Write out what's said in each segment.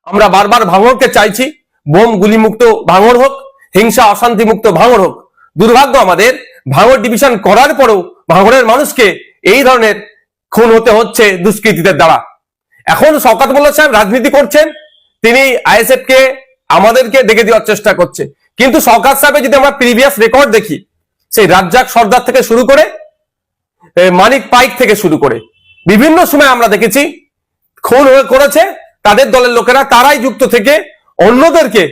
আমরা বারবার ভাঙড়কে চাইছি, বোম গুলিমুক্ত ভাঙড় হোক, হিংসা অশান্তি মুক্ত ভাঙড় হোক। দুর্ভাগ্য আমাদের, ভাঙড় ডিভিশন করার পরেও ভাঙড়ের মানুষকে এই ধরনের খুন হতে হচ্ছে দুষ্কৃতীদের দ্বারা। এখন শওকত মোল্লা সাহেব রাজনীতি করছেন, তিনি আইএসএফ কে আমাদেরকে দেখে দেওয়ার চেষ্টা করছে। কিন্তু শওকত সাহেবের যদি আমরা প্রিভিয়াস রেকর্ড দেখি, সেই রাজ্জাক সর্দার থেকে শুরু করে মানিক পাইক থেকে শুরু করে বিভিন্ন সময় আমরা দেখেছি খুন করেছে তাদের দলের লোকেরা, তারাই যুক্ত থেকে অন্যদেরকে,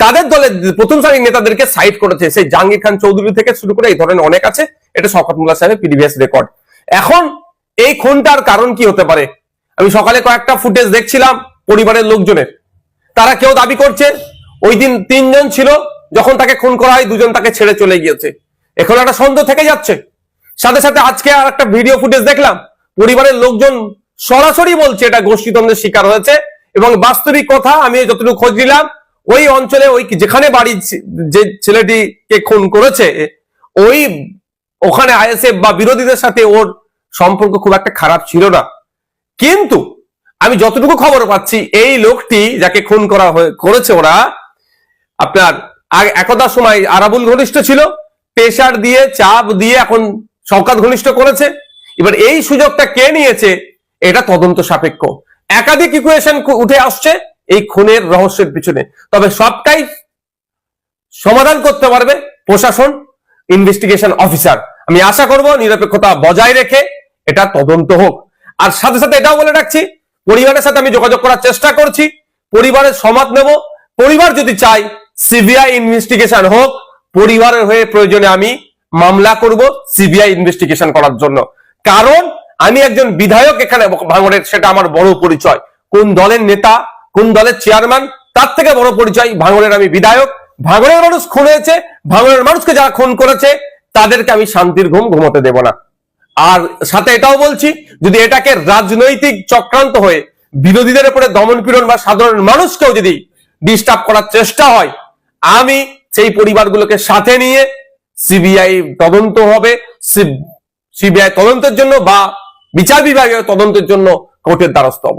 তাদের দলের প্রথম সারির নেতাদেরকে সাইড করেছে। সেই জাহাঙ্গীর খান চৌধুরী থেকে শুরু করে এই ধরনের অনেক আছে। এটা শওকত মোল্লা সাহেবের প্রিভিয়াস রেকর্ড। এখন এই খুনটার কারণ কি হতে পারে? আমি সকালে কয়েকটা ফুটেজ দেখছিলাম পরিবারের লোকজনের, তারা কেউ দাবি করছে ওই দিন 3 জন ছিল, যখন তাকে খুন করা হয় 2 জন তাকে ছেড়ে চলে গিয়েছে। এখন একটা সন্দেহ থেকে যাচ্ছে। সাথে সাথে আজকে আর একটা ভিডিও ফুটেজ দেখলাম, পরিবারের লোকজন সরাসরি বলছে এটা গোষ্ঠীদ্বন্দ্বের শিকার হয়েছে। এবং বাস্তবিক কথা, আমি যতটুকু খোঁজ নিলাম, ওই অঞ্চলে ওই যেখানে বাড়ি যে ছেলেটিকে খুন করেছে, ওখানে আইএসএফ বা বিরোধীদের সাথে ওর সম্পর্ক খুব একটা খারাপ ছিল না। কিন্তু আমি যতটুকু খবর পাচ্ছি, এই লোকটি যাকে খুন করেছে ওরা, আপনার একদা সময় আরাবুল ঘনিষ্ঠ ছিল, প্রেশার দিয়ে চাপ দিয়ে এখন শওকত ঘনিষ্ঠ করেছে। এবার এই সুযোগটা কে নিয়েছে, এটা তদন্ত সাপেক্ষ। একাধিক ইকুয়েশন উঠে আসছে এই খুনের রহস্যের পিছনে, তবে সবটাই সমাধান করতে পারবে প্রশাসন, ইনভেস্টিগেশন অফিসার। আমি আশা করব নিরপেক্ষতা বজায় রেখে এটা তদন্ত হোক। আর সাথে সাথে এটাও বলে রাখছি, পরিবারের সাথে আমি যোগাযোগ করার চেষ্টা করছি, পরিবারের সমত নেব। পরিবার যদি চাই সিবিআই ইনভেস্টিগেশন হোক, পরিবারের হয়ে প্রয়োজনে আমি মামলা করব সিবিআই ইনভেস্টিগেশন করার জন্য। কারণ আমি একজন বিধায়ক এখানে ভাঙড়ের, সেটা আমার বড় পরিচয়। কোন দলের নেতা, কোন দলের চেয়ারম্যান, তার থেকে বড় পরিচয় ভাঙড়ের আমি বিধায়ক। ভাঙড়ের মানুষ খুন হয়েছে, ভাঙড়ের মানুষকে যারা খুন করেছে তাদেরকে আমি শান্তির ঘুম ঘুমোতে দেব না। আর সাথে এটাও বলছি, যদি এটাকে রাজনৈতিক চক্রান্ত হয়ে বিরোধীদের উপরে দমন পীড়ন বা সাধারণ মানুষকেও যদি ডিস্টার্ব করার চেষ্টা হয়, আমি সেই পরিবারগুলোকে সাথে নিয়ে সিবিআই তদন্ত হবে, সিবিআই তদন্তের জন্য বা বিচার বিভাগীয় তদন্তের জন্য কোর্টের দ্বারস্থ হব।